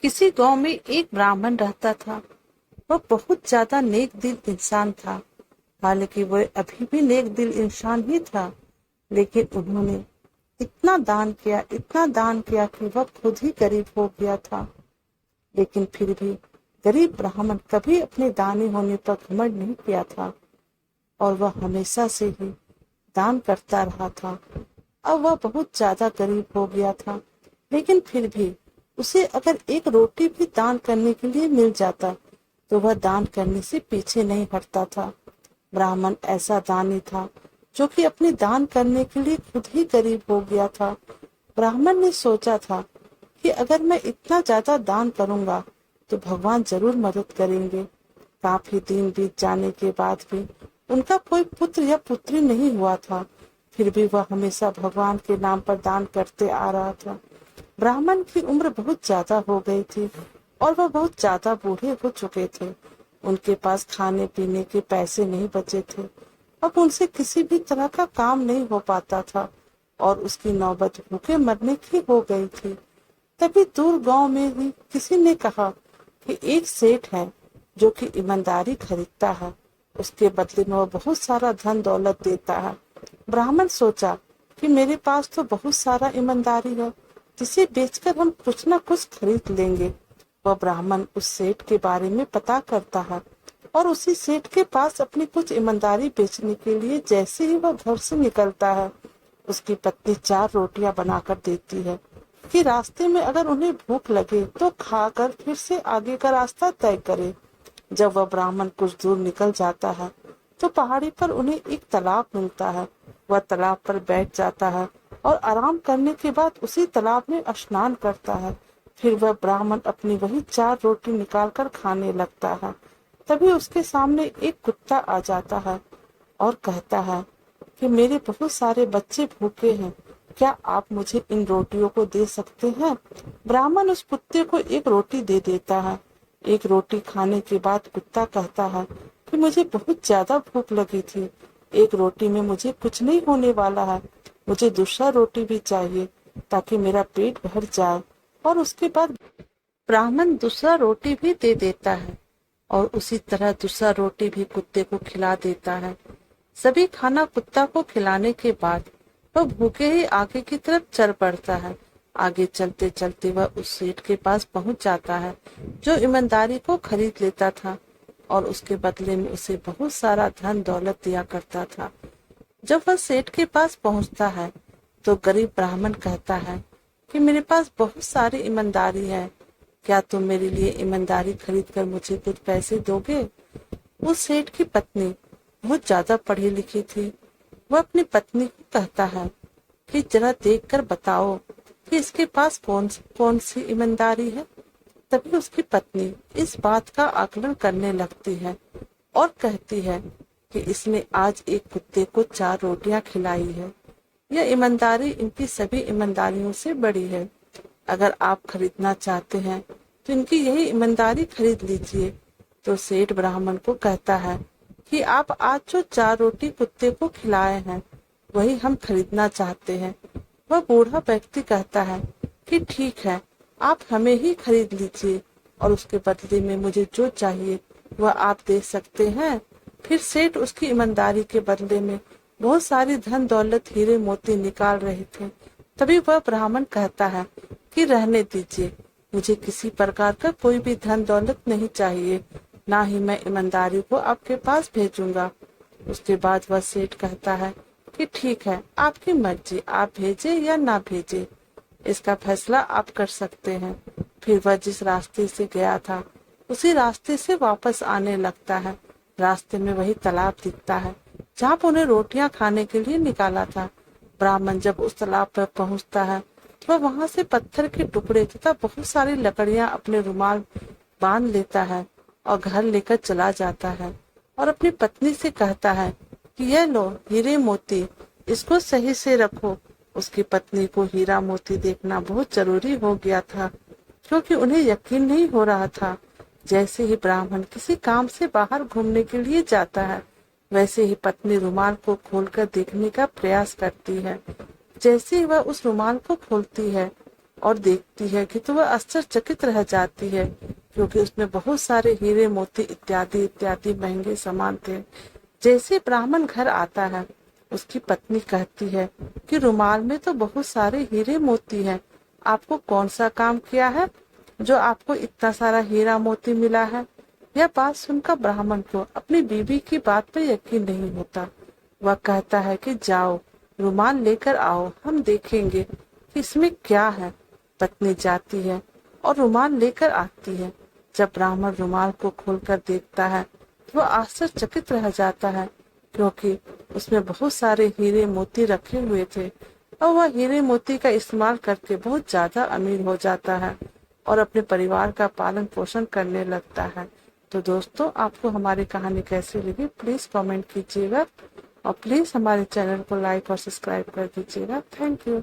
किसी गांव में एक ब्राह्मण रहता था। वह बहुत ज्यादा नेक दिल इंसान था। हालांकि वह अभी भी नेक दिल इंसान ही था, लेकिन उन्होंने इतना दान किया कि वह खुद ही गरीब हो गया था। लेकिन फिर भी गरीब ब्राह्मण कभी अपने दानी होने पर घमंड नहीं किया था और वह हमेशा से ही दान करता रहा था। अब वह बहुत ज्यादा गरीब हो गया था, लेकिन फिर भी उसे अगर एक रोटी भी दान करने के लिए मिल जाता तो वह दान करने से पीछे नहीं हटता था। ब्राह्मण ऐसा दानी था जो कि अपने दान करने के लिए खुद ही गरीब हो गया था। ब्राह्मण ने सोचा था कि अगर मैं इतना ज्यादा दान करूंगा तो भगवान जरूर मदद करेंगे। काफी दिन बीत जाने के बाद भी उनका कोई पुत्र या पुत्री नहीं हुआ था। फिर भी वह हमेशा भगवान के नाम पर दान करते आ रहा था। ब्राह्मण की उम्र बहुत ज्यादा हो गई थी और वह बहुत ज्यादा बूढ़े हो चुके थे। उनके पास खाने पीने के पैसे नहीं बचे थे। अब उनसे किसी भी तरह का काम नहीं हो पाता था और उसकी नौबत भूखे मरने की हो गई थी। तभी दूर गांव में ही किसी ने कहा कि एक सेठ है जो कि ईमानदारी खरीदता है, उसके बदले में वह बहुत सारा धन दौलत देता है। ब्राह्मण सोचा कि मेरे पास तो बहुत सारा ईमानदारी है, जिसे बेचकर हम कुछ न कुछ खरीद लेंगे। वह ब्राह्मण उस सेठ के बारे में पता करता है और उसी सेठ के पास अपनी कुछ ईमानदारी बेचने के लिए जैसे ही वह घर से निकलता है, उसकी पत्नी 4 रोटियां बनाकर देती है कि रास्ते में अगर उन्हें भूख लगे तो खाकर फिर से आगे का रास्ता तय करे। जब वह ब्राह्मण कुछ दूर निकल जाता है तो पहाड़ी पर उन्हें एक तालाब मिलता है। वह तालाब पर बैठ जाता है और आराम करने के बाद उसी तालाब में स्नान करता है। फिर वह ब्राह्मण अपनी वही 4 रोटी निकालकर खाने लगता है। तभी उसके सामने एक कुत्ता आ जाता है और कहता है कि मेरे बहुत सारे बच्चे भूखे हैं, क्या आप मुझे इन रोटियों को दे सकते हैं? ब्राह्मण उस कुत्ते को एक रोटी दे देता है। एक रोटी खाने के बाद कुत्ता कहता है कि मुझे बहुत ज्यादा भूख लगी थी, एक रोटी में मुझे कुछ नहीं होने वाला है, मुझे दूसरा रोटी भी चाहिए ताकि मेरा पेट भर जाए। और उसके बाद ब्राह्मण दूसरा रोटी भी दे देता है और उसी तरह दूसरा रोटी भी कुत्ते को खिला देता है। सभी खाना कुत्ता को खिलाने के बाद वह भूखे ही आगे की तरफ चल पड़ता है। आगे चलते चलते वह उस सेठ के पास पहुंच जाता है जो ईमानदारी को खरीद लेता था और उसके बदले में उसे बहुत सारा धन दौलत दिया करता था। जब वह सेठ के पास पहुंचता है तो गरीब ब्राह्मण कहता है कि मेरे पास बहुत सारी ईमानदारी है, क्या तुम मेरे लिए ईमानदारी खरीद कर मुझे कुछ पैसे दोगे? उस सेठ की पत्नी बहुत ज्यादा पढ़ी लिखी थी। वह अपनी पत्नी को कहता है कि जरा देखकर बताओ कि इसके पास कौन सी ईमानदारी है। तभी उसकी पत्नी इस बात का आकलन करने लगती है और कहती है कि इसने आज एक कुत्ते को 4 रोटियां खिलाई है। यह ईमानदारी इनकी सभी ईमानदारियों से बड़ी है। अगर आप खरीदना चाहते हैं तो इनकी यही ईमानदारी खरीद लीजिए। तो सेठ ब्राह्मण को कहता है कि आप आज जो 4 रोटी कुत्ते को खिलाए हैं वही हम खरीदना चाहते हैं। वह बूढ़ा व्यक्ति कहता है कि ठीक है, आप हमें ही खरीद लीजिए और उसके बदले में मुझे जो चाहिए वह आप दे सकते हैं। फिर सेठ उसकी ईमानदारी के बदले में बहुत सारी धन दौलत हीरे मोती निकाल रहे थे। तभी वह ब्राह्मण कहता है कि रहने दीजिए, मुझे किसी प्रकार का कोई भी धन दौलत नहीं चाहिए, ना ही मैं ईमानदारी को आपके पास भेजूंगा। उसके बाद वह सेठ कहता है कि ठीक है, आपकी मर्जी, आप भेजे या ना भेजे, इसका फैसला आप कर सकते हैं। फिर वह जिस रास्ते से गया था उसी रास्ते से वापस आने लगता है। रास्ते में वही तालाब दिखता है जहाँ पर उन्हें रोटियां खाने के लिए निकाला था। ब्राह्मण जब उस तालाब पर पहुंचता है तो वह वहां से पत्थर के टुकड़े तथा बहुत सारी लकड़ियां अपने रुमाल बांध लेता है और घर लेकर चला जाता है और अपनी पत्नी से कहता है कि यह लो हीरे मोती, इसको सही से रखो। उसकी पत्नी को हीरा मोती देखना बहुत जरूरी हो गया था, क्योंकि उन्हें यकीन नहीं हो रहा था। जैसे ही ब्राह्मण किसी काम से बाहर घूमने के लिए जाता है, वैसे ही पत्नी रुमाल को खोलकर देखने का प्रयास करती है। जैसे ही वह उस रुमाल को खोलती है और देखती है कि तो वह आश्चर्यचकित रह जाती है, क्योंकि उसमें बहुत सारे हीरे मोती इत्यादि इत्यादि महंगे सामान थे। जैसे ब्राह्मण घर आता है, उसकी पत्नी कहती है कि रुमाल में तो बहुत सारे हीरे मोती हैं, आपको कौन सा काम किया है जो आपको इतना सारा हीरा मोती मिला है। यह बात सुनकर ब्राह्मण को अपनी बीवी की बात पर यकीन नहीं होता। वह कहता है कि जाओ रुमाल लेकर आओ, हम देखेंगे कि इसमें क्या है। पत्नी जाती है और रुमाल लेकर आती है। जब ब्राह्मण रुमाल को खोलकर देखता है तो वह आश्चर्यचकित रह जाता है, क्योंकि उसमें बहुत सारे हीरे मोती रखे हुए थे और वह हीरे मोती का इस्तेमाल करके बहुत ज्यादा अमीर हो जाता है और अपने परिवार का पालन पोषण करने लगता है। तो दोस्तों, आपको हमारी कहानी कैसी लगी प्लीज कमेंट कीजिएगा और प्लीज हमारे चैनल को लाइक और सब्सक्राइब कर दीजिएगा। Thank you.